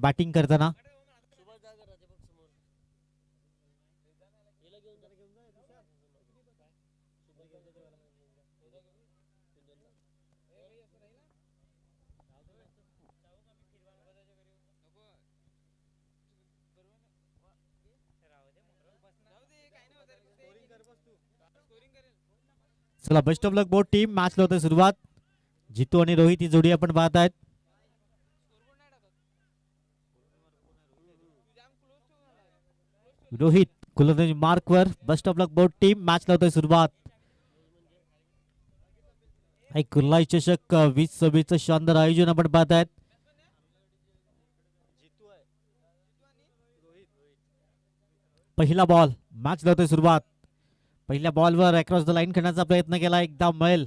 प्रथम बॅटिंग करताना. चला best of luck both team. Match ला होते सुरुवात. जितू आणि रोहित ही जोडी आपण पाहत आहेत. रोहित गोलंदाजी मार्कवर. Best of luck both team. Match ला होते सुरुवात. एक कुर्लाई चषक 2026 शानदार आयोजन आपण पाहत आहेत. पहिला बॉल. मॅच ला होते सुरुवात. पहिल्या बॉलवर अक्रॉस द लाईन खेळण्याचा प्रयत्न केला. एकदा मैल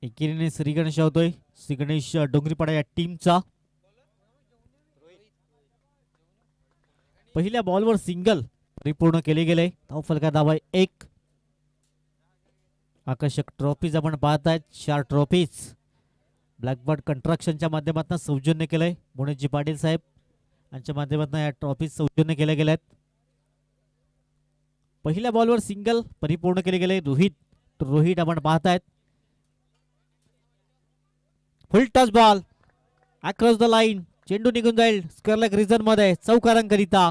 एकीने श्री गणेश होतोय. श्री गणेश डोंगरीपाडा या टीमचा. पहिल्या बॉलवर सिंगल परिपूर्ण केले गेले. धावफलका धावा 1. आकर्षक ट्रॉफीज आपण पाहत आहेत. 4 ट्रॉफीज ब्लॅकबर्ड कंस्ट्रक्शनच्या माध्यमातून सौजन्य केलंय. मुनेजी पाटील साहेब यांच्या माध्यमातून या ट्रॉफीज सौजन्य केल्या गेल्यात. पहिल्या बॉलवर सिंगल परिपूर्ण केले गेले. रोहित आपण पाहतायत. Full toss ball across the line. चेंडू निघून जाईल स्क्वेअर लेग रिजन मध्ये चौकारांकरिता.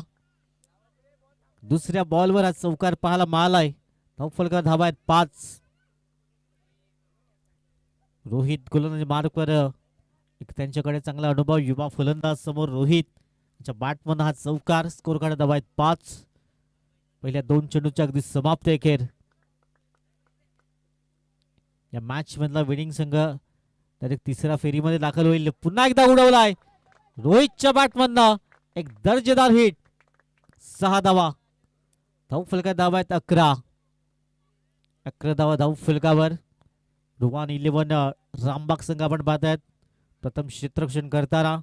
दुसऱ्या बॉलवर आज चौकार पाहायला मिळालाय. धावफलका धावा आहेत 5. रोहित गोलंदाजी मार्कवर. एक त्यांच्याकडे चांगला अनुभव युवा फलंदाज समोर रोहित यांच्या बॅटमधून हा चौकार. स्कोर कार्ड धावा आहेत 5. पहिल्या 2 चेंडूच्या अगदी समाप्ती अखेर या मॅच मधला विनिंग संघ डायरेक्ट तिसऱ्या फेरीमध्ये दाखल होईल. पुन्हा एकदा उडवलाय रोहितच्या बॅटमधनं. एक दर्जेदार हिट. 6 धावा. धावफलका धावा आहेत 11. 11 धावा धावफलकावर. रुवान 11 रामबाग संघ आपण पाहत आहेत. प्रथम क्षेत्ररक्षण करताना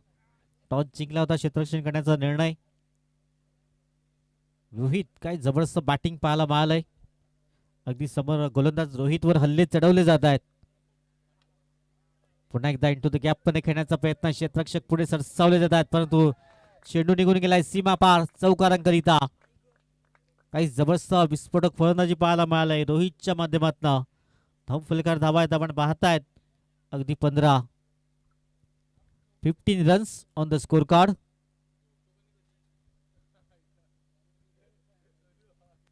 टॉस जिंकला होता. क्षेत्ररक्षण करण्याचा निर्णय. रोहित काय जबरदस्त बॅटिंग पाहायला मिळालंय. अगदी समोर गोलंदाज रोहितवर हल्ले चढवले जात आहेत. पुन्हा एकदा इंटू द गॅप मध्ये खेळण्याचा प्रयत्न. क्षेत्ररक्षक पुढे सरसावले जात आहेत परंतु चेंडू निघून गेलाय सीमा पार चौकारांकरिता. काही जबरदस्त विस्फोटक फलंदाजी पाहायला मिळालंय रोहितच्या माध्यमातून. धावफलकार धावा आहेत आपण पाहतायत अगदी 15. 15 runs on the score card.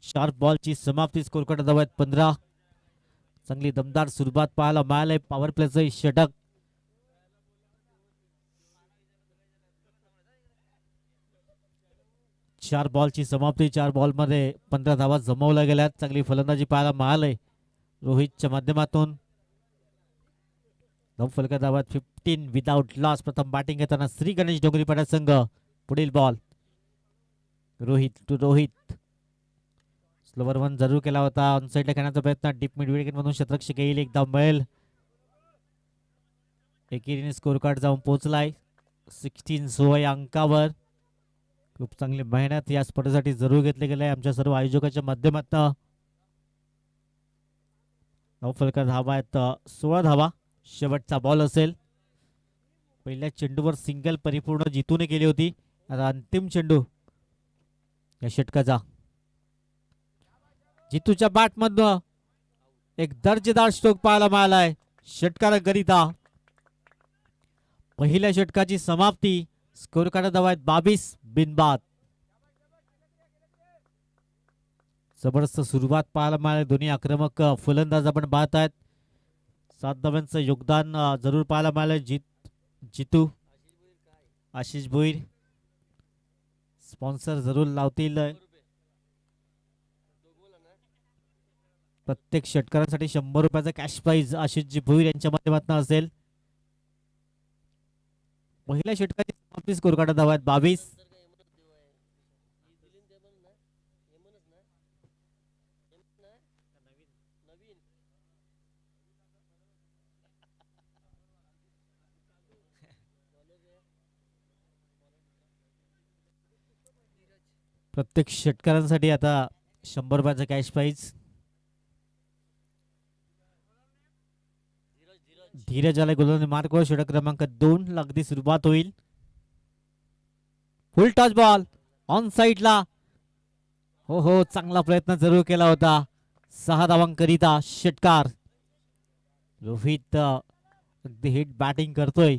4 बॉलची समाप्ती. स्कोर कार्ड धावा आहेत 15. चांगली दमदार सुरुवात पाहायला मिळालंय. पॉवर प्लेचं षटक. चार बॉलची समाप्ती. 4 बॉलमध्ये 15 धावा जमवल्या गेल्यात. चांगली फलंदाजी पाहायला मिळालंय रोहितच्या माध्यमातून. धावफलका धावा 15 विदाउट लॉस. प्रथम बॅटिंग घेताना श्री गणेश डोंगरीपाडा संघ. पुढील बॉल रोहित स्लोवर वन जरूर केला होता. ऑनसाइडला खेळण्याचा प्रयत्न. डीप मिड विकेट मधून क्षेत्ररक्षक येईल. एकदा मैल एकेरीने स्कोर कार्ड जाऊन पोहोचलाय 16 या अंकावर. खूप चांगली मेहनत या स्पर्धेसाठी जरूर घेतली गेली आहे आमच्या सर्व आयोजकांच्या माध्यमातून. धावफलका धावा आहेत 16 धावा. शेवटचा बॉल असेल. पहिल्या चेंडूवर सिंगल परिपूर्ण जितूने केली होती. आता अंतिम चेंडू या षटकाचा. जितूच्या बॅटमधनं एक दर्जेदार स्ट्रोक पाहायला मिळालाय षटकारांकरिता. पहिल्या षटकाची समाप्ती. स्कोर कार्ड धावा आहेत 22 बिनबाद. जबरदस्त सुरुवात पाहायला मिळाली. दोन्ही आक्रमक फलंदाज आपण पाहत आहेत. 7 धावांचं योगदान जरूर पाहायला मिळालं. जितू आशिष भोईर स्पॉन्सर जरूर लावतील. प्रत्येक षटकारांसाठी 100 रुपयाचा कॅश प्राइज आशिषजी भोईर यांच्या माध्यमातून असेल. पहिल्या षटकाची समाप्ती. स्कोर कार्ड धावा आहेत 22. प्रत्येक षटकारांसाठी आता 100 रुपयाचा कॅश प्राइज. धीरज आलाय गोलंदाजी मार्कवर. षटक क्रमांक 2 ला अगदी सुरुवात होईल. फुल टच बॉल ऑन साइडला. हो हो, चांगला प्रयत्न जरूर केला होता. 6 धावांकरिता षटकार. रोहित अगदी हिट बॅटिंग करतोय.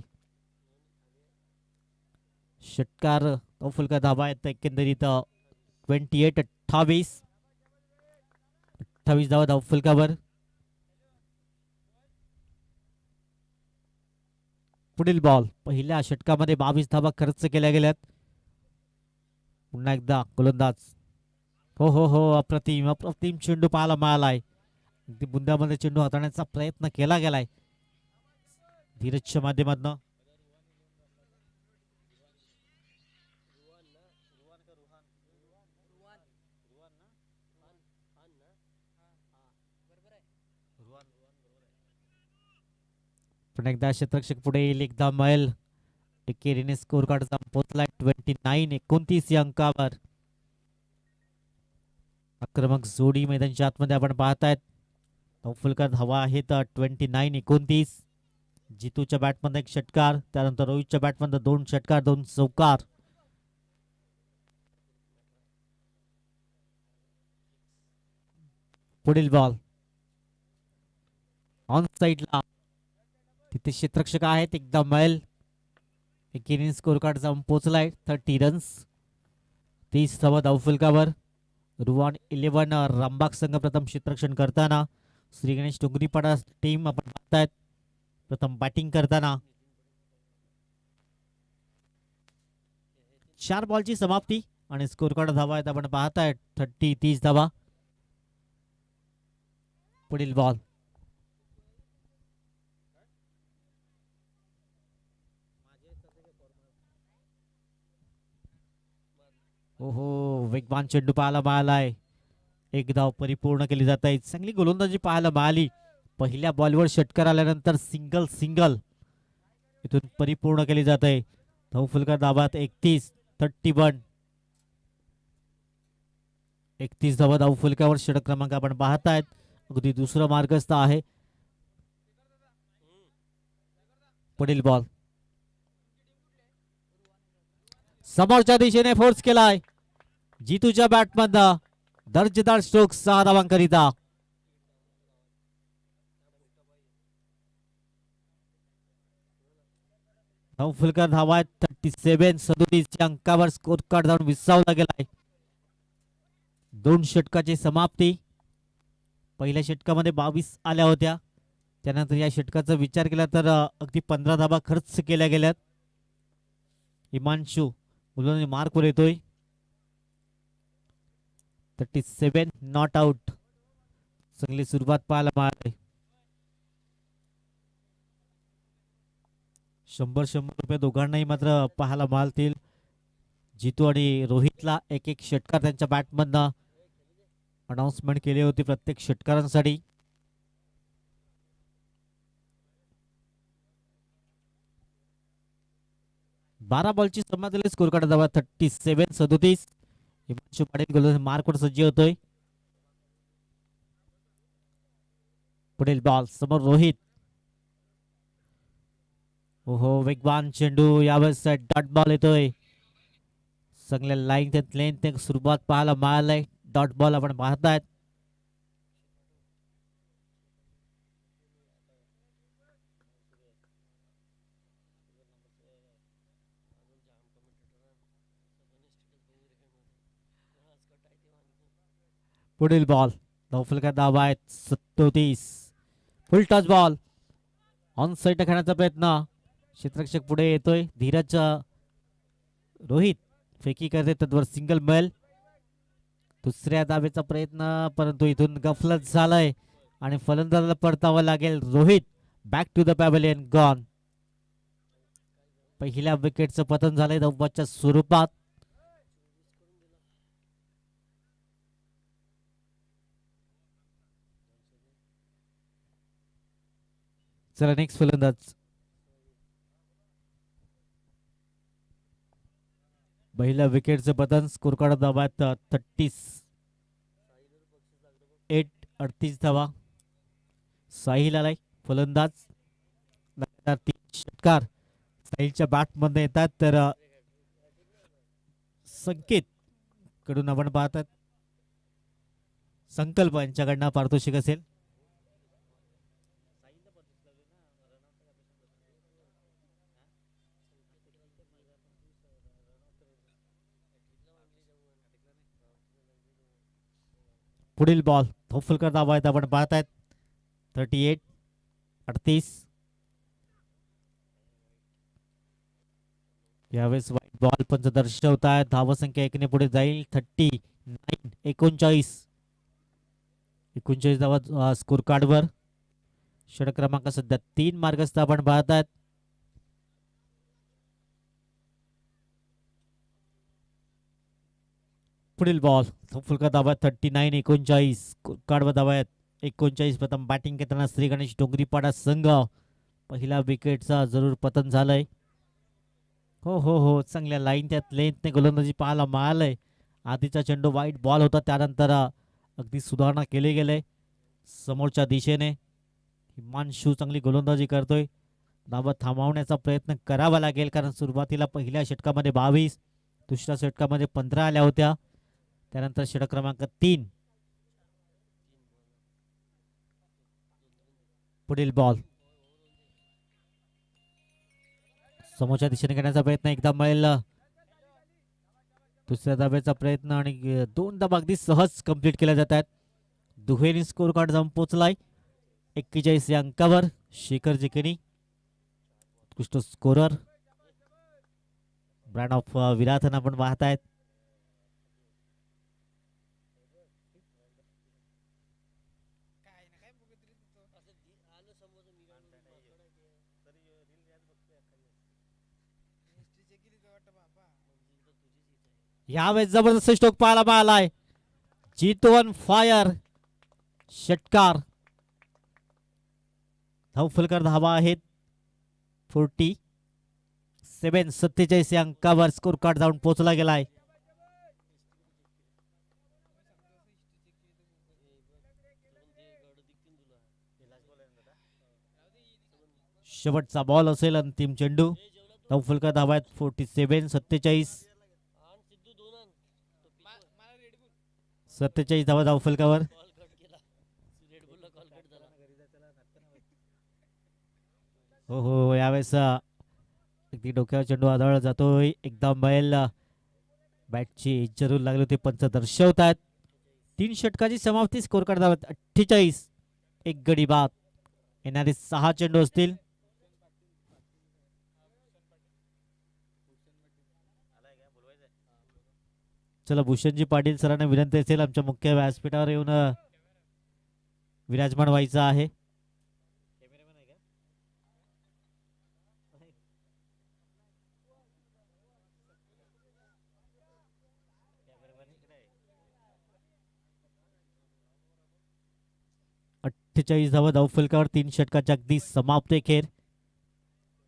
षटकार फुलका धावा आहेत एकंदरीत 28. 28 धावा धावफलकावर. पुढील बॉल पहिल्या षटकामध्ये 22 धावा खर्च केल्या गेल्यात. पुन्हा एकदा गोलंदाज. हो हो हो, अप्रतिम अप्रतिम चेंडू पाहायला मिळालाय. अगदी बुंद्यामध्ये चेंडू हाताळण्याचा प्रयत्न केला गेलाय धीरजच्या माध्यमातून. पुन्हा एकदा क्षेत्ररक्षक पुढे येईल. एकदा मैल एकेरीने स्कोर कार्ड पोहोचलाय 29-29 या अंकावर. आक्रमक जोडी मैदानाच्या आतमध्ये आपण पाहतायत. फुलका धावा आहेत 29-29. जितूच्या बॅटमध्ये एक षटकार, त्यानंतर रोहितच्या बॅटमध्ये 2 षटकार 2 चौकार. पुढील बॉल ऑन साइडला. तिथे क्षेत्ररक्षक आहेत. एकदा मैल एकेरीने स्कोर कार्ड जाऊन पोहोचलाय 30 रन्स. 30 धावा धावफलकावर. रुवान 11 रामबाग संघ प्रथम क्षेत्ररक्षण करताना. श्री गणेश डोंगरीपाडा टीम आपण पाहतायत प्रथम बॅटिंग करताना. 4 बॉलची समाप्ती आणि स्कोर कार्ड धावा आहेत आपण पाहतायत 30 धावा. पुढील बॉल ओहो, वेगवान चेंडू पाहायला मिळालाय. एक धाव परिपूर्ण केली जात आहे. चांगली गोलंदाजी पाहायला मिळाली. पहिल्या बॉलवर षटकार आल्यानंतर सिंगल सिंगल इथून परिपूर्ण केली जात आहे. धावफलका दाबात 31. 31 धावा धावफलकावर. षटक क्रमांक आपण पाहतायत अगदी दुसरा मार्गस्थ आहे. पुढील बॉल समोरच्या दिशेने फोर्स केलाय. जितूच्या बॅटमधनं दर्जेदार स्ट्रोक 6 धावांकरिता. धावफलका धावा आहेत 37 या अंकावर. स्कोर कार्ड जाऊन विसावला गेलाय. 2 षटकाची समाप्ती. पहिल्या षटकामध्ये 22 आल्या होत्या. त्यानंतर या षटकाचा विचार केला तर अगदी 15 धावा खर्च केल्या गेल्यात. हिमांशू मुलांनी मार्कवर येतोय. 37 नॉट आउट. चांगली सुरुवात पाहायला मिळाली. 100 रुपये दोघांनाही मात्र पाहायला मिळतील. जितू आणि रोहितला एक षटकार त्यांच्या बॅटमधनं अनाउन्समेंट केली होती प्रत्येक षटकारांसाठी. बारा बॉलची समाधान. स्कोर कार्ड धावा 37-37. हिमांशू पाटील गोलंदाज मार्कवर सज्ज होतोय. पुढील बॉल समोर रोहित. ओहो, वेगवान चेंडू यावेळेस डॉट बॉल येतोय. चांगल्या लेंथ सुरुवात पाहायला मिळालंय. डॉट बॉल आपण पाहतायत. पुढील बॉल धावफलका धावा आहेत 37. फुल टच बॉल ऑन साइड खेळण्याचा प्रयत्न. क्षेत्ररक्षक पुढे येतोय. धीरज रोहित फेकी करते तद्वर सिंगल मेल. दुसऱ्या धावेचा प्रयत्न परंतु इथून गफलत झालाय आणि फलंदाजाला परतावं लागेल. Rohit back to the pavilion gone. पहिल्या विकेटचं पतन झालंय धावबाच्या स्वरूपात. चला नेक्स्ट फलंदाज. पहिल्या विकेटचं पतन. स्कोर कार्ड धावात 38 धावा. साहिल आलाय फलंदाज. लगातार 3 षटकार साहिलच्या बॅटमध्ये येतात तर संकेत कडून आपण पाहतात. संकल्प यांच्याकडनं पारितोषिक असेल. पुढील बॉल धावफलकर धावा आहेत आपण पाहतायत. 38-38. यावेळेस वाईट बॉल पंच दर्शवत आहेत. धावसंख्या 1 ने पुढे जाईल. 39-39. 39 धावा स्कोर कार्डवर. षटक क्रमांक सध्या 3 मार्गस्थ आपण पाहतात. पुढील बॉल धावफलकर धावा 39-39. कार्डवर धावा आहेत 39. प्रथम बॅटिंग करताना श्री गणेश डोंगरीपाडा संघ. पहिला विकेटचा जरूर पतन झालंय. हो हो हो, चांगल्या लाईन त्यात लेंथने गोलंदाजी पाहायला मिळालंय. आधीचा चेंडू वाईट बॉल होता, त्यानंतर अगदी सुधारणा केली गेले समोरच्या दिशेने. हिमांशू चांगली गोलंदाजी करतोय. धावा थांबवण्याचा प्रयत्न करावा लागेल, कारण सुरुवातीला पहिल्या षटकामध्ये 22, दुसऱ्या षटकामध्ये 15 आल्या होत्या. त्यानंतर षटक क्रमांक 3. पुढील बॉल समोरच्या दिशेने घेण्याचा प्रयत्न एकदा मिळेल. दुसऱ्या धाब्याचा प्रयत्न आणि 2 धाबा अगदी सहज कंप्लीट केल्या जात आहेत. दुहेरी स्कोर कार्ड जाऊन पोहोचलाय 41 या अंकावर. शेखर जिकेनी उत्कृष्ट स्कोरर. ब्रँड ऑफ विराथन आपण पाहतायत. यावेळेस जबरदस्त स्ट्रोक पाहायला मिळालाय. जीतो ऑन फायर. षटकार. धावफलकर धावा आहेत 47 या अंकावर. स्कोर कार्ड जाऊन पोहोचला गेलाय. शेवटचा बॉल असेल, अंतिम चेंडू. धावफलकर धावा आहेत 47-47. 47 धावा धावफलकावर. हो हो, यावेळेस अगदी डोक्यावर चेंडू आदळला जातोय. एकदम बैल बॅटची जरूर लागली होती, पंच दर्शवत आहेत. 3 षटकाची समाप्ती. स्कोर कार्ड धावा 48. 1 गडी बाद. येणारे 6 चेंडू असतील. चला, भूषणजी पाटील सरांना विनंती असेल आमच्या मुख्य व्यासपीठावर येऊन विराजमान व्हायचं आहे. धावा धावफलकावर. 3 षटकाच्या अगदी समाप्ती खेर.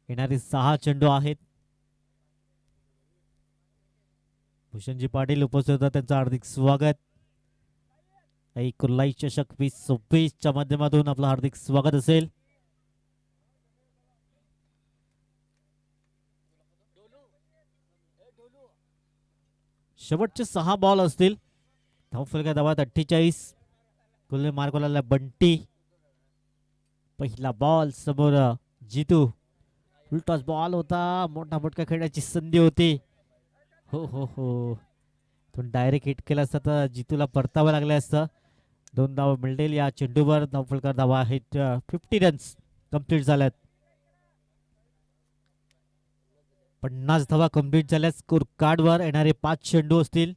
येणारे 6 चेंडू आहेत. भूषणजी पाटील उपस्थित होता, त्यांचं हार्दिक स्वागत. कुर्लाई चषक 2026 च्या माध्यमातून आपलं हार्दिक स्वागत असेल. शेवटचे 6 बॉल असतील. धावफलका धावा 48. कुल्ले मार्गोला बंटी. पहिला बॉल समोर जितू. फुलटॉस बॉल होता, मोठा फटका खेळण्याची संधी होती. हो हो हो, तो डायरेक्ट हिट केला असता तर जितूला परतावं लागलं असतं. 2 धावा मिळतील या चेंडूवर. धावफलकर धावा आहेत 50 रन्स कंप्लीट झाल्यात. 50 धावा कंप्लीट झाल्यात स्कोर कार्डवर. येणारे 5 चेंडू असतील.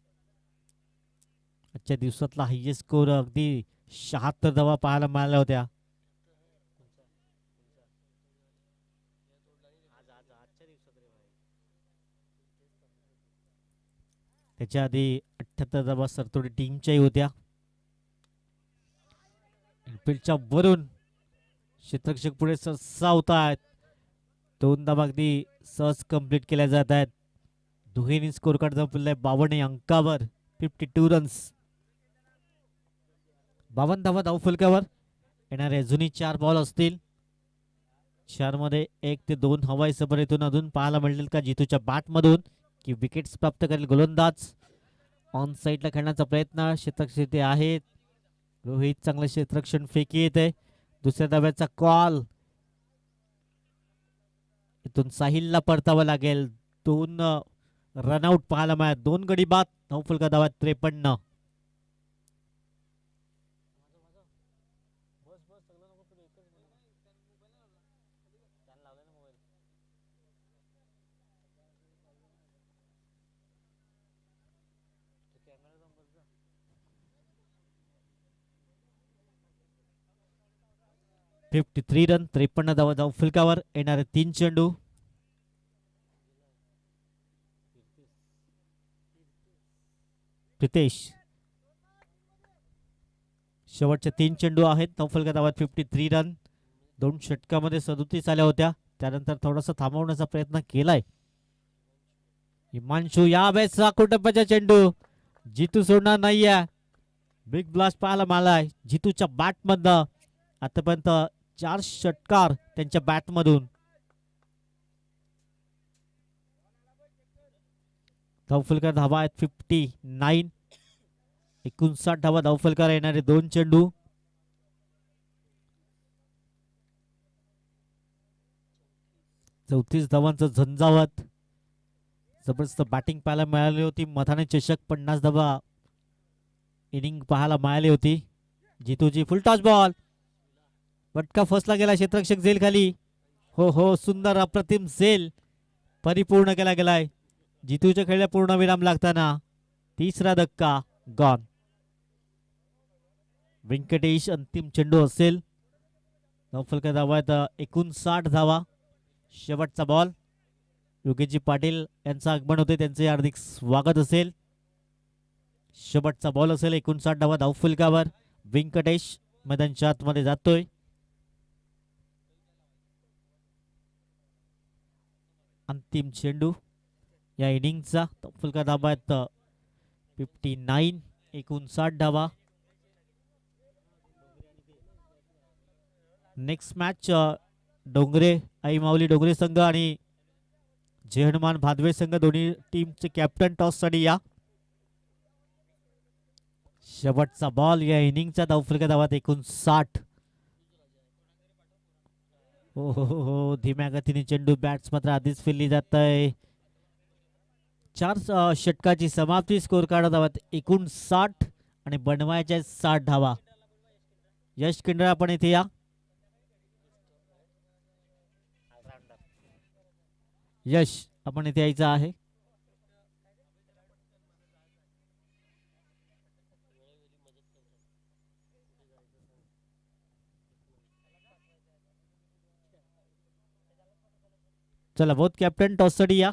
आजच्या दिवसातला हायएस्ट स्कोर अगदी 76 धावा पाहायला मिळाल्या होत्या. त्याच्या आधी 78 धावा सरतोडी टीमच्याही होत्या. फील्डच्या वरून क्षेत्ररक्षक पुढे सावत आहेत. 2 धावा अगदी सहज कंप्लीट केल्या जात आहेत. दुहेरी स्कोर कार्ड जमलेला आहे 52 अंकावर. 52 रन्स. 52 धावा धावफलकावर. येणारे अजूनही 4 बॉल असतील. 4 मध्ये 1 ते 2 हवाई सफर इथून अजून पाहायला मिळेल का जितूच्या बॅट मधून. की विकेट्स प्राप्त करेल गोलंदाज. ऑन साईडला खेळण्याचा प्रयत्न क्षेत्ररक्षण ते आहेत. रोहित चांगलं क्षेत्ररक्षण फेकी येते. दुसऱ्या धाब्याचा कॉल. इथून साहिलला परतावं लागेल. 2 रनआउट पाहायला मिळाले. 2 गडी बाद. धावफलका धावा 53. (53 रन 53 धावा धावफलकावर. येणारे 3 चेंडू. प्रितेश शेवटचे 3 चेंडू आहेत. धावफलका धावा 53 रन. 2 षटकामध्ये 37 आल्या होत्या. त्यानंतर थोडासा थांबवण्याचा प्रयत्न केलाय हिमांशू. या वेळेस कुटुंबाचा चेंडू जितू सोडणार नाहीये. बिग ब्लास्ट पाहायला मिळालाय जितूच्या बॅट मधनं. आतापर्यंत 4 षटकार त्यांच्या बॅट मधून. धावफलकार धावा आहेत 59. 59 धावा धावफलकार. येणारे 2 चेंडू. चौतीस धावांचं झंझावत. जबरदस्त बॅटिंग पाहायला मिळाली होती. मथाने चषक 50 धावा इनिंग पाहायला मिळाली होती. जितूजी फुल टॉस बॉल. फटका फसला गेला. क्षेत्ररक्षक झेल खाली. हो सुंदर अप्रतिम झेल परिपूर्ण केला गेलाय. जितूच्या खेळला पूर्ण विराम लागताना 3रा धक्का गॉन. व्यंकटेश अंतिम चेंडू असेल. धावफलका धावा 59 धावा. शेवटचा बॉल. योगेशजी पाटील यांचं आगमन होते. त्यांचे हार्दिक स्वागत असेल. शेवटचा बॉल असेल. 59 धावा धावफलकावर. व्यंकटेश मैदानच्या आतमध्ये जातोय. अंतिम चेंडू या इनिंगचा. धावफलका धावा 59. 59 धावा. नेक्स्ट मॅच डोंगरे आई माऊली डोंगरे संघ आणि जय हनुमान भादवे संघ दोन्ही टीमचे कॅप्टन टॉस साठी या. शेवटचा बॉल या इनिंगचा. धावफलका धावा 59. हो धीम्या गतीने चेंडू बॅट्स मात्र आधीच फिरली जात आहे. 4 षटकाची समाप्ती. स्कोर कार्ड धावात 59 आणि बनवायच्या 60 धावा. यश किंडरा आपण इथे या. यश आपण इथे यायचं आहे. चला बहुत कॅप्टन टॉस साठी या.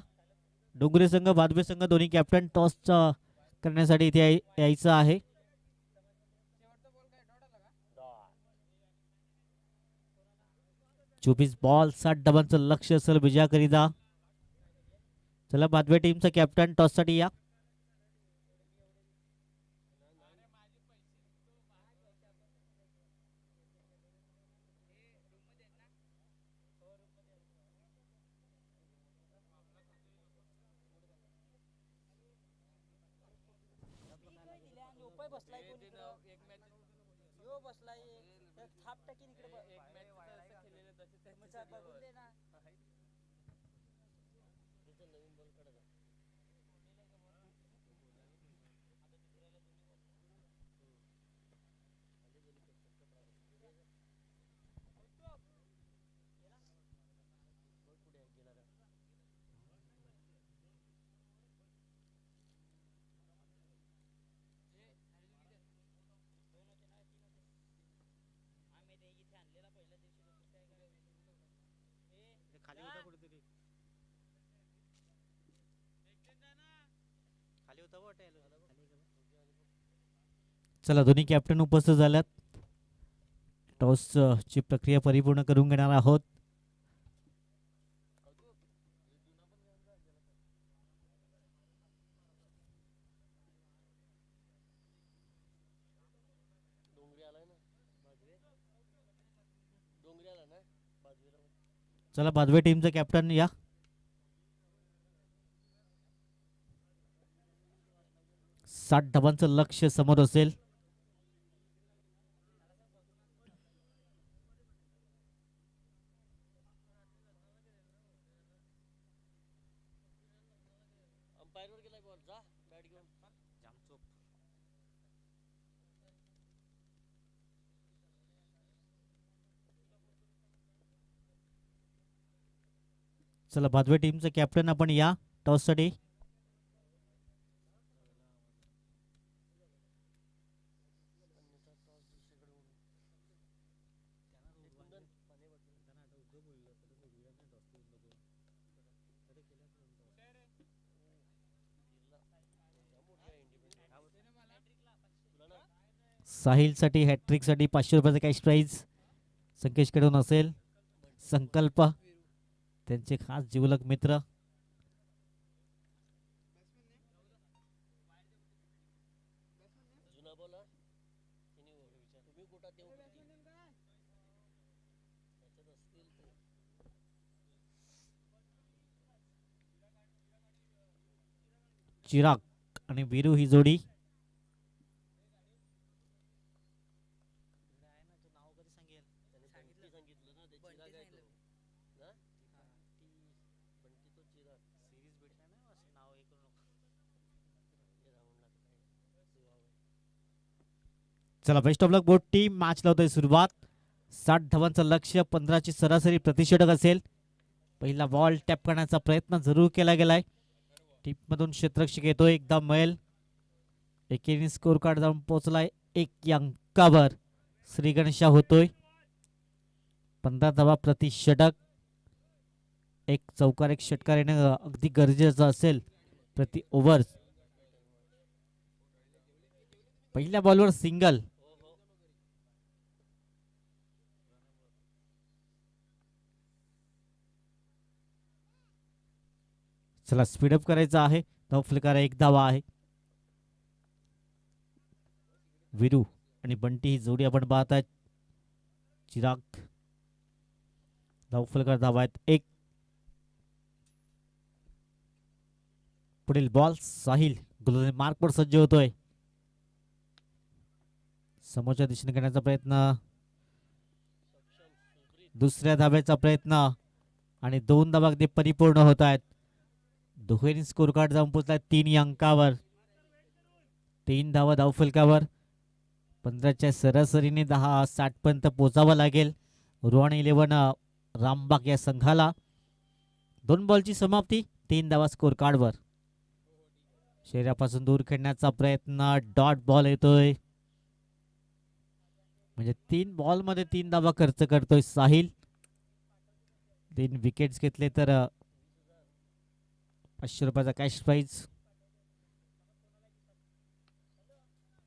डोंगरे संघ भादवे संघ दोन्ही कॅप्टन टॉस करण्यासाठी इथे यायचं आहे. चोवीस बॉल 60 धावांचं लक्ष असेल विजयाकरिता. चला भादवे टीमचा कॅप्टन टॉस साठी या. चला दोन्ही कॅप्टन उपस्थित झाल्यात. टॉस ची प्रक्रिया परिपूर्ण करून घेणार आहोत. चला भादवे टीमचा कॅप्टन या. 60 धावांचं लक्ष समोर असेल. चला भादवे टीमचं कॅप्टन आपण या टॉससाठी. साहिलसाठी हॅट्रिकसाठी 500 रुपयाचं कॅश प्राईज संकेशकडून असेल. संकल्प त्यांचे खास जिवलग मित्र. चिराग आणि वीरू ही जोडी. चला best of luck boat team. Match लावतोय सुरुवात. 60 धावांचं लक्ष्य, 15ची सरासरी प्रतिषेधक असेल. पहिला बॉल टॅप करण्याचा प्रयत्न जरूर केला गेलाय. टीपमधून क्षेत्ररक्षक येतोय एकदा मैल. एकेरी स्कोर कार्ड जाऊन पोहोचलाय 1 अंकावर. श्री गणेशा होतोय. 15 धावा प्रति षटक. एक चौकार एक षटकार येणं अगदी गरजेचं असेल प्रति ओव्हर. पहिल्या बॉलवर सिंगल. चला स्पीडअप करायचा आहे. धावफलकाला 1 धावा आहे. वीरू आणि बंटी ही जोडी आपण पाहत आहेत. चिराग धावफलकार धावा आहेत 1. पुढील बॉल साहिल गोलंदाजी मार्कवर सज्ज होतोय. समोरच्या दिशेने करण्याचा प्रयत्न. दुसऱ्या धाब्याचा प्रयत्न आणि 2 धावा अगदी परिपूर्ण होत आहेत. दुहेरी स्कोर कार्ड जाऊन पोहोचलाय 3 अंकावर. 3 धावा धावफलकावर. 15च्या सरासरीने 60 पर्यंत पोहोचावं लागेल रोहन 11 रामबाग या संघाला. 2 बॉलची समाप्ती. 3 धावा स्कोर कार्डवर. शरीरापासून दूर खेळण्याचा प्रयत्न. डॉट बॉल येतोय. म्हणजे 3 बॉल मध्ये 3 धावा खर्च करतोय साहिल. 3 विकेट्स घेतले तर 500 रुपयाचा कॅश प्राईज.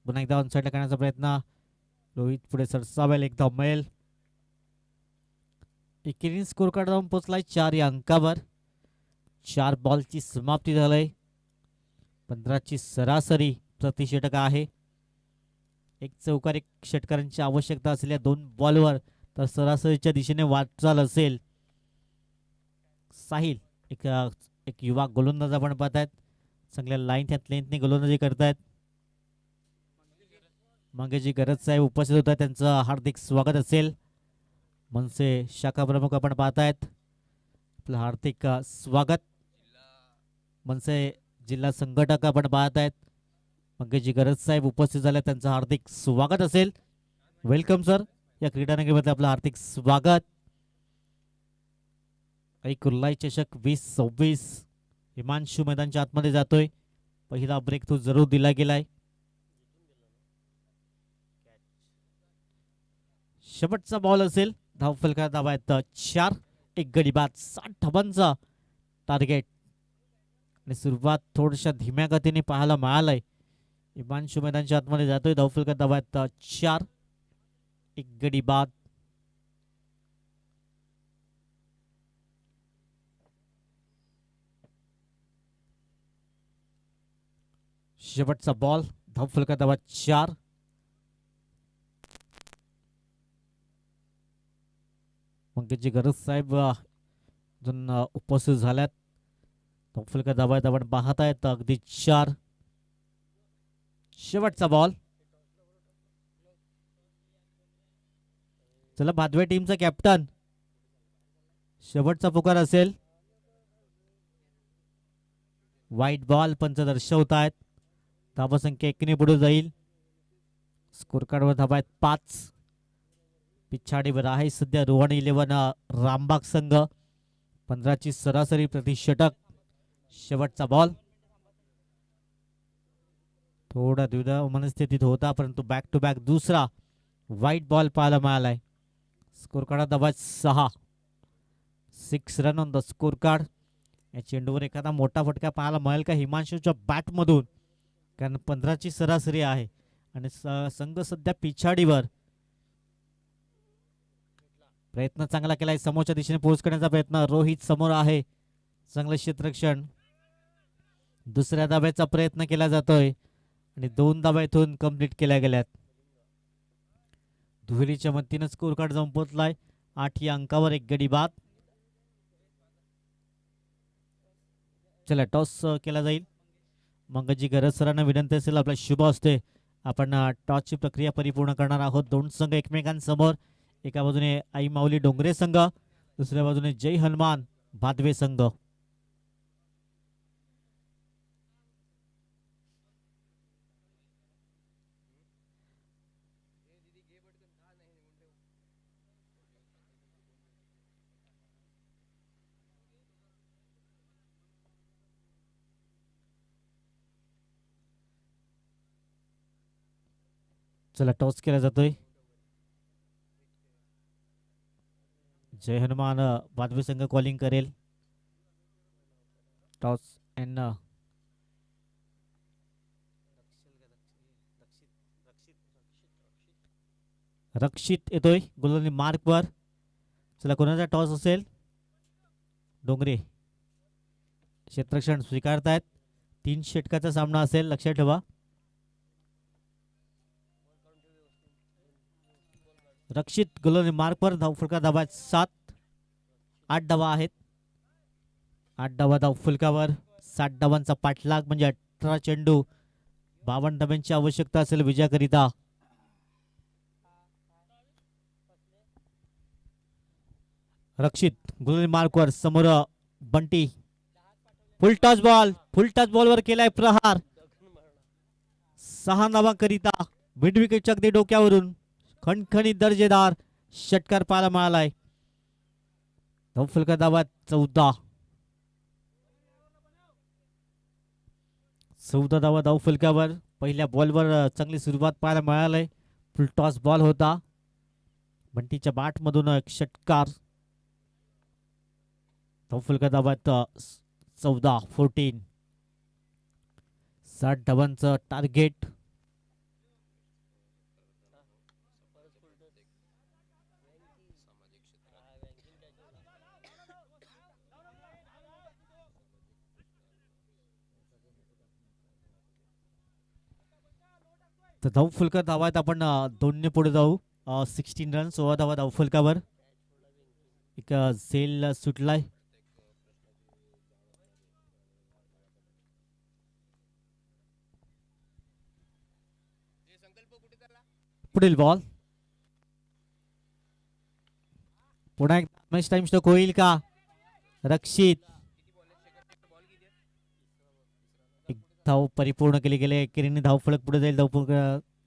पुन्हा एकदा ऑन साईडला करण्याचा प्रयत्न. रोहित पुढे सरसावेल एकदा मैल. एकेरी स्कोर कार्ड जाऊन पोहोचलाय 4 या अंकावर. 4 बॉलची समाप्ती झाली. 15ची सरासरी प्रतिषेधक आहे. एक चौकार एक षटकारांची आवश्यकता असलेल्या 2 बॉलवर तर सरासरीच्या दिशेने वाटचाल असेल. साहिल एक युवा गोलंदाज आपण पाहतायत. चांगल्या लाईन ह्यात लेंथने गोलंदाजी करतायत. मागे गरज साहेब उपस्थित होत आहेत. त्यांचं हार्दिक स्वागत असेल. मनसे शाखा प्रमुख आपण पाहतायत. आपलं हार्दिक स्वागत. मनसे जिल्हा संघटक आपण पाहतायत. मंगेशजी गरज साहेब उपस्थित झाले. त्यांचं हार्दिक स्वागत असेल. Welcome sir. या क्रीडानगरीमध्ये आपलं हार्दिक स्वागत. कुर्लाई चषक 2026 हिमांशू मैदानच्या आतमध्ये जातोय. पहिला ब्रेक तो जरूर दिला गेलाय. शेवटचा बॉल असेल. धावफलकाला धावा आहेत 4. एक गडी बाद. 60 धावांचा टार्गेट. आणि सुरुवात थोड्याशा धीम्या गतीने पाहायला मिळालंय. हिमांशू मैदानच्या आतमध्ये जातोय. धावफलकाला धावा आहेत 4. एक गडी बाद. शेवटचा बॉल. धावफलकाला धावा 4. मंगेशजी गरज साहेब अजून उपस्थित झाल्यात. धावफलकाला धावा आहेत आपण पाहत आहेत अगदी 4. शेवटचा बॉल. चला भादवे टीमचा कॅप्टन, शेवटचा पुकार असेल. व्हाईट बॉल पंच दर्शवतायत. धावसंख्या 1 ने पुढे जाईल. स्कोर कार्डवर धाबा आहेत 5. पिछाडीवर आहे सध्या रोहन 11 रामबाग संघ. 15ची सरासरी प्रति षटक. शेवटचा बॉल. थोडा द्विधा मनस्थितीत होता, परंतु बॅक टू बॅक दुसरा व्हाईट बॉल पाहायला मिळालाय. Score card dhaba 6. 6 run on the score card. या चेंडूवर एखादा मोठा फटका पाहायला मिळेल का हिमांशूच्या बॅटमधून, कारण 15ची सरासरी आहे आणि संघ सध्या पिछाडीवर. प्रयत्न चांगला केलाय, समोरच्या दिशेने पोहोच करण्याचा प्रयत्न. रोहित समोर आहे, चांगलं क्षेत्ररक्षण. दुसऱ्या धाब्याचा प्रयत्न केला जातोय आणि 2 धाब्या इथून कंप्लीट केल्या गेल्यात. दुहेरीच्या मदतीनं स्कोर कार्ड जाऊन पोहोचलाय. 8 या अंकावर 1 गडी बाद. चला टॉस केला जाईल. मंगजी गरज सरांना विनंती असेल, आपला शुभ असते, आपण टॉसची प्रक्रिया परिपूर्ण करणार आहोत. 2 संघ एकमेकांसमोर. एका बाजूने आई माऊली डोंगरे संघ, दुसऱ्या बाजूने जय हनुमान भादवे संघ. चला टॉस केला जातोय. जय हनुमान भादवे संघ कॉलिंग करेल. टॉस एंड रक्षित येतोय गोलंदाजी मार्कवर. चला कोणाचा टॉस असेल. डोंगरे क्षेत्ररक्षण स्वीकारतायत. 3 षटकाचा सामना असेल, लक्षात ठेवा. रक्षित गोलंदाजी मार्कवर. धावफलका धाबा 7. 8 धावा आहेत. 8 धावा धावफलकावर. 60 धावांचा पाठलाग म्हणजे 18 चेंडू. 52 धाब्यांची आवश्यकता असेल विजयाकरिता. रक्षित गोलंदाजी मार्कवर. समोर बंटी. फुल टॉस बॉलवर केलाय प्रहार. 6 धावा करिता. मिड विकेटच्या अगदी डोक्यावरून खणखणीत दर्जेदार षटकार पाहायला मिळालाय. धावफलका धावा 14. 14 धावा धावफलकावर. पहिल्या बॉलवर चांगली सुरुवात पाहायला मिळालय. फुल टॉस बॉल होता. बंटीच्या बॅट मधून एक षटकार. धावफलका धावा 14. 60 धावांचं टार्गेट. तर धावफलका धावा आहेत. आपण 2 ने पुढे जाऊ. 16 रन 16 धावा धावफलकावर. एक झेल सुटलाय. पुढील बॉल. पुन्हा एक मॅच टाइम स्टॉक होईल का. रक्षित एक धाव परिपूर्ण केली गेले. एकेरीने धावफलक पुढे जाईल.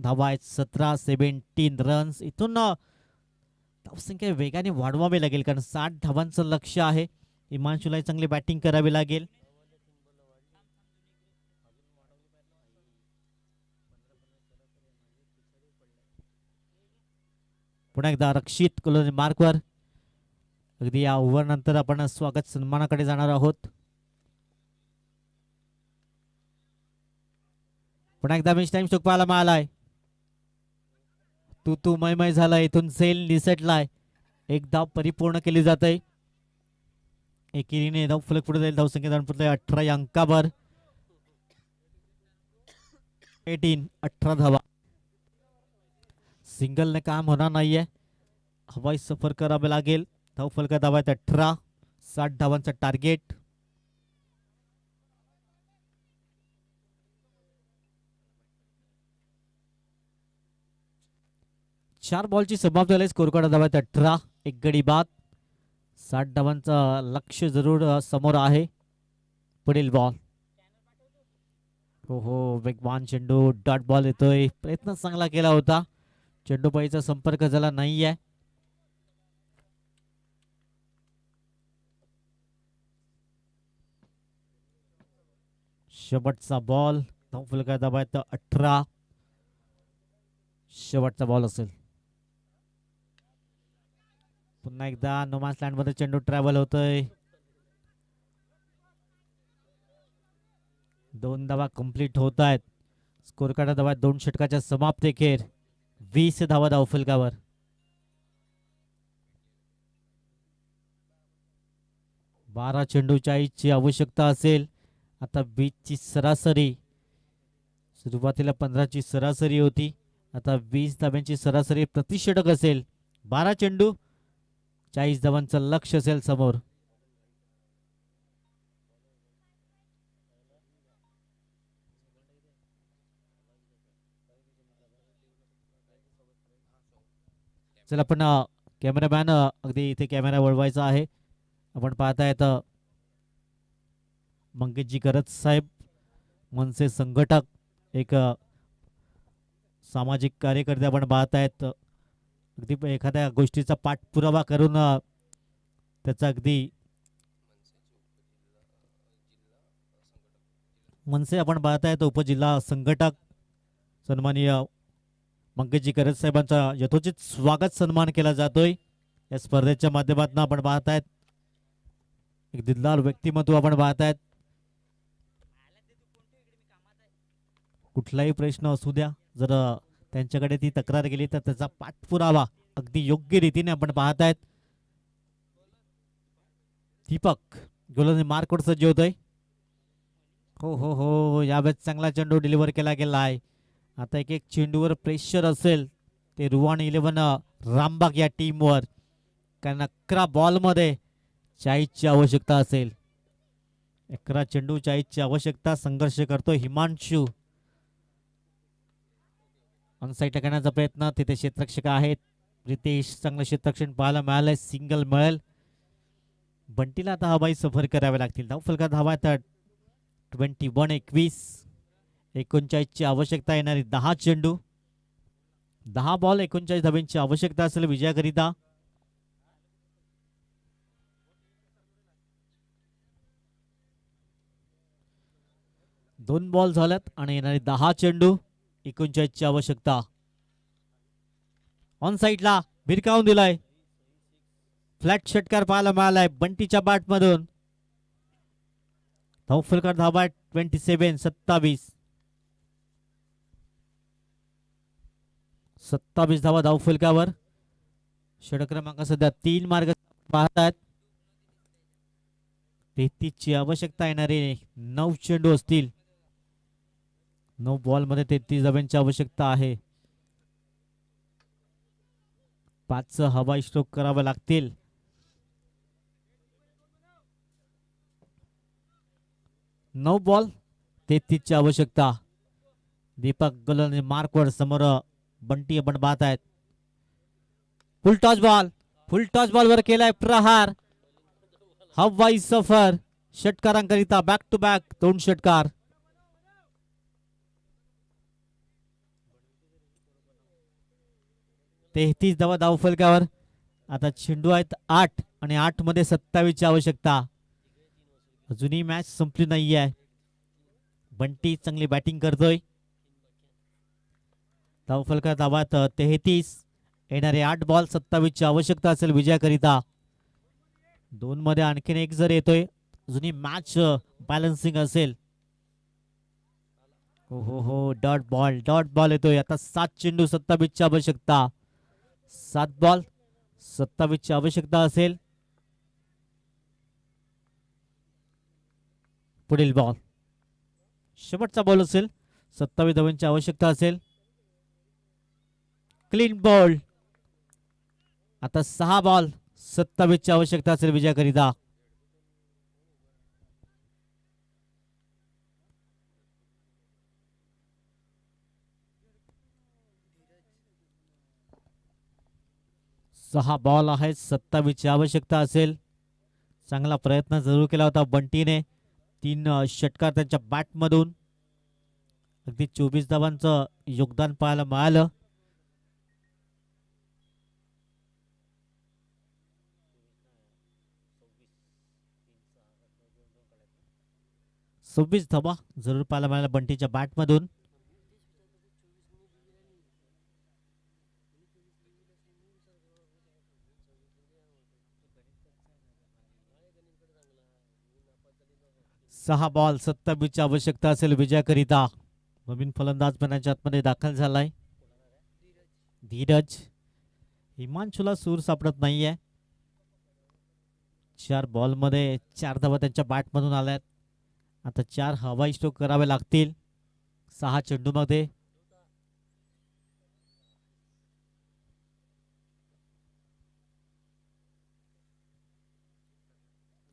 धावा आहेत 17. 17 रन्स. इथून धावसंख्या वेगाने वाढवावी लागेल, कारण 60 धावांचं लक्ष आहे. हिमांशूला चांगली बॅटिंग करावी लागेल. पुन्हा एकदा रक्षित गोलंदाजी मार्कवर. अगदी या ओव्हर नंतर आपण स्वागत सन्मानाकडे जाणार आहोत. पुन्हा एकदा मॅच टाइम स्टॉक पाहायला मिळालाय. तू मय झालाय. इथून सेल निसटलाय. एक धाव परिपूर्ण केली जाते. एकेरीने धावफलक पुढे जाईल. धावसंख्या 18 या अंकावर. 18 धावा. सिंगलने काम होणार नाहीये. हवाई सफर करावे लागेल. धावफलका धावा 18. 60 धावांचा टार्गेट. 4 बॉलची समाप्ती झाली. स्कोर कार्ड धावा 18, एक गडी बाद. 60 धावांचं लक्ष जरूर समोर आहे. पुढील बॉल. हो हो, वेगवान चेंडू, डॉट बॉल येतोय. प्रयत्न चांगला केला होता, चेंडू पाईचा संपर्क झाला नाहीये. शेवटचा बॉल. धावफलका धावा 18. शेवटचा बॉल असेल. पुन्हा एकदा नोमास लँड मध्ये चेंडू ट्रॅव्हल होतोय. 2 धावा कंप्लीट होत आहेत. स्कोर कार्ड धावा 2 षटकाच्या समाप्तीखेर 20 धावा धावफलकावर. बारा चेंडू 40ची आवश्यकता असेल. आता 20ची सरासरी. सुरुवातीला 15ची सरासरी होती, आता 20 धाव्यांची सरासरी प्रति षटक असेल. 12 चेंडू 40 धावांचं लक्ष असेल समोर. चला आपण कॅमेरामॅन अगदी इथे कॅमेरा वळवायचा आहे. आपण पाहतायत मंगेशजी करत साहेब, मनसे संघटक, एक सामाजिक कार्यकर्ते आपण पाहतायत. अगदी एखाद्या गोष्टीचा पाठपुरावा करून त्याचा अगदी मनसे आपण पाहतायत उपजिल्हा संघटक सन्माननीय मंगेशजी करत साहेबांचा यथोचित स्वागत सन्मान केला जातोय. या स्पर्धेच्या माध्यमातून आपण पाहतायत एक दिलदार व्यक्तिमत्व आपण पाहतायत. कुठलाही प्रश्न असू द्या, जर त्यांच्याकडे ती तक्रार गेली तर त्याचा पाठपुरावा अगदी योग्य रीतीने आपण पाहतायत. दीपक गोलंदाजी मार्कवर सज्ज होतोय. हो हो हो, यावेळेस चांगला चेंडू डिलिव्हर केला गेला आहे. आता एक एक चेंडूवर प्रेशर असेल ते रुवान 11 रामबाग या टीमवर, कारण 11 बॉलमध्ये 40ची आवश्यकता असेल. 11 चेंडू 40ची आवश्यकता. संघर्ष करतो हिमांशू. ऑनसाईड टाकण्याचा प्रयत्न, तिथे क्षेत्ररक्षक आहेत. रितेश, चांगलं क्षेत्ररक्षण पाहायला मिळालंय. सिंगल मिळेल. बंटीला आता हवाई सफर करावे लागतील. धावफलका धावा 21-21. 39ची आवश्यकता येणारी 10 चेंडू, 10 बॉल 39 धाब्यांची आवश्यकता असेल विजयाकरिता. दोन बॉल झाल्यात आणि येणारे 10 चेंडू, 39ची आवश्यकता. ऑन साईडला भिरकावून दिलाय. फ्लॅट षटकार पाहायला मिळालाय बंटीच्या बॅट मधून. धावफलकार धावा 27. 27 धावा धावफलकावर. षटक क्रमांक सध्या 3 मार्ग पाहतात. 33ची आवश्यकता येणारे 9 चेंडू असतील. 9 बॉल मध्ये 33 धाव्यांची आवश्यकता आहे. 5 हवाई स्ट्रोक करावे लागतील. नऊ बॉल 33ची आवश्यकता. दीपक गोलंदाजी मार्कवर समोर बंटी आपण पाहत आहेत. फुल टॉस बॉल वर केलाय प्रहार. हवाई सफर षटकारांकरिता बॅक टू बॅक 2 षटकार. तेहतीस धावा धावफलकावर. आता चेंडू आहेत 8 आणि 8 मध्ये 27ची आवश्यकता. अजूनही मॅच संपली नाही आहे. बंटी चांगली बॅटिंग करतोय. धावफलका धावात 33. येणारे 8 बॉल 27ची आवश्यकता असेल विजयाकरिता. 2 मध्ये आणखीन एक जर येतोय, अजूनही मॅच बॅलन्सिंग असेल. हो हो हो, डॉट बॉल येतोय. आता 7 चेंडू 27ची आवश्यकता. 7 बॉल 27ची आवश्यकता असेल. पुढील बॉल शेवटचा बॉल असेल. 27 धावांची आवश्यकता असेल. Clean ball. आता 6 बॉल 27ची आवश्यकता असेल विजयाकरिता. 6 बॉल आहेत, 27 ची आवश्यकता असेल. चांगला प्रयत्न जरूर केला होता बंटीने. 3 षटकार त्यांच्या बॅटमधून. अगदी 24 धावांचं योगदान पाहायला मिळालं. सव्वीस धावा जरूर पाहायला मिळाल्या बंटीच्या बॅटमधून. सहा बॉल 27 ची आवश्यकता असेल विजयाकरिता. नवीन फलंदाज मॅदानाच्या आतमध्ये दाखल झालाय धीरज. हिमांशूला सूर सापडत नाहीये. 4 बॉल मध्ये 4 धावा त्यांच्या बॅटमधून आल्यात. आता 4 हवाई स्ट्रोक करावे लागतील 6 चेंडूमध्ये.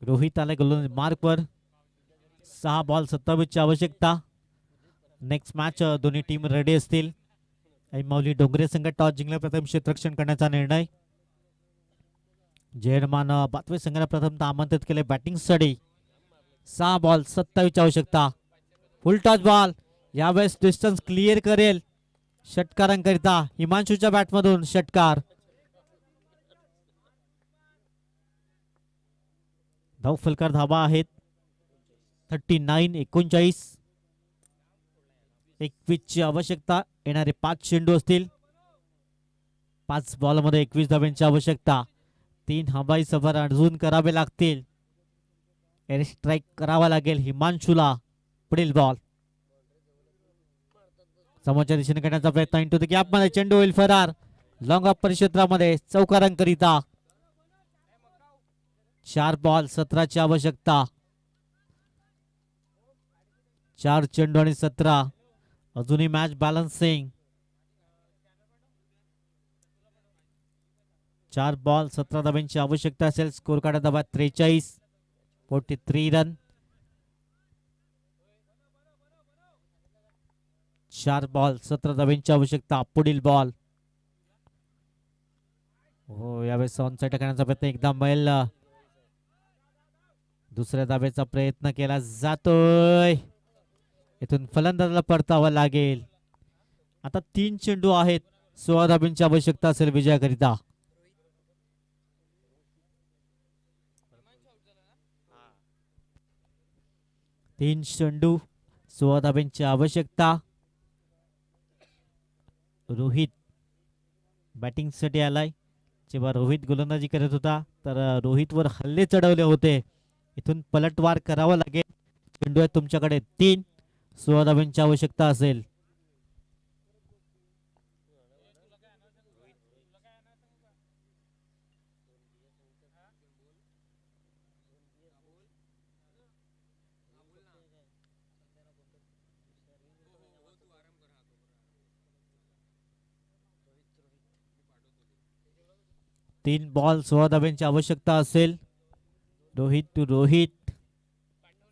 रोहित आलाय गोलंदाज मार्कवर. 6 बॉल 27 ची आवश्यकता. नेक्स्ट मॅच दोन्ही टीम रेडी असतील. माऊली डोंगरे संघ टॉस जिंकला प्रथम क्षेत्ररक्षण करण्याचा निर्णय. जयमान बातवे संघाने प्रथम आमंत्रित केले बॅटिंगसाठी. 6 बॉल 27 ची आवश्यकता. फुल टॉस बॉल यावेळेस डिस्टन्स क्लिअर करेल षटकारांकरिता. हिमांशूच्या बॅटमधून षटकार. धाव फलकार धावा आहेत 39. 21 ची आवश्यकता. येणारे 5 चेंडू असतील. 5 बॉल मध्ये 21 धावांची आवश्यकता. 3 हवाई सफर अजून करावे लागतील. एअर स्ट्राईक करावा लागेल हिमांशूला. पुढील बॉल समोरच्या दिशेने करण्याचा प्रयत्न. इंटू द गॅप मध्ये चेंडू होईल फरार. लॉंग ऑफ परिक्षेत्रामध्ये चौकारांकरिता. 4 बॉल 17 ची आवश्यकता. 4 चेंडू आणि 17. अजूनही मॅच बॅलन्सिंग. 4 बॉल 17 धावांची आवश्यकता असेल. स्कोर काढा धावा 43. 43 रन. 4 बॉल 17 धावांची आवश्यकता. पुढील बॉल हो यावेळेस ऑन साइड करण्याचा प्रयत्न एकदा बैल. दुसऱ्या धावेचा प्रयत्न केला जातोय. इथून फलंदाजाला परतावा लागेल. आता 3 चेंडू आहेत. 16 धावांची आवश्यकता असेल विजयाकरिता. तीन चेंडू 16 धावांची आवश्यकता. रोहित बॅटिंग साठी आलाय. जेव्हा रोहित गोलंदाजी करत होता तर रोहितवर हल्ले चढवले होते. इथून पलटवार करावा लागेल. चेंडू आहे तुमच्याकडे 3. 16 धावांची आवश्यकता असेल. तीन बॉल 16 धावांची आवश्यकता असेल. रोहित टू रोहित.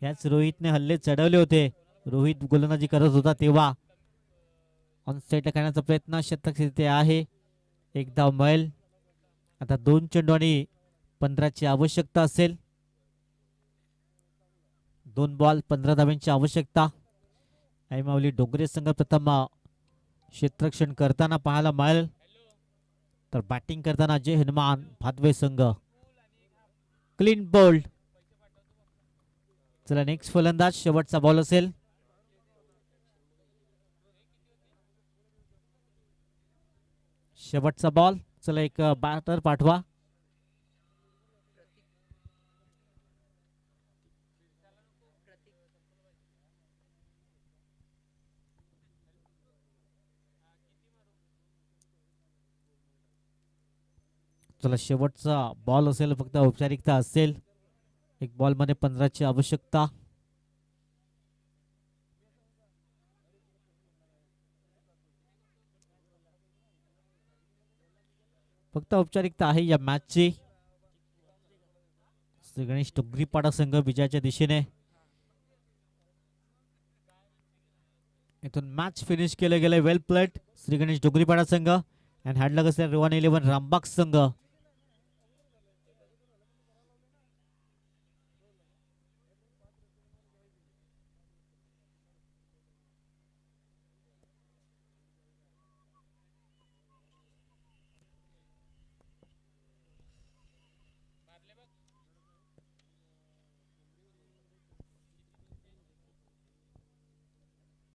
याच रोहितने हल्ले चढवले होते. रोहित गोलंदाजी करत होता तेव्हा. ऑन साइड करण्याचा प्रयत्न शतक तिथे आहे. एक धाव मिळेल. आता 2 चेंडू आणि 15 ची आवश्यकता असेल. 2 बॉल 15 धावांची आवश्यकता. माऊली डोंगरे संघ प्रथम क्षेत्ररक्षण करताना पाहायला मिळेल. तर बॅटिंग करताना जय हनुमान भादवे संघ. Clean bowled. चला नेक्स्ट फलंदाज शेवटचा बॉल असेल. शेवटचा बॉल. चला एक बॅटर पाठवा. चला शेवटचा बॉल असेल. फक्त औपचारिकता असेल. एक बॉल मध्ये 15 ची आवश्यकता. फक्त औपचारिकता आहे या मॅचची. श्री गणेश डोंगरीपाडा संघ विजयाच्या दिशेने. इथून मॅच फिनिश केले गेले. वेल प्लेड श्री गणेश डोंगरीपाडा संघ. अँड हॅडलक असेल रोहन 11 रामबाग संघ.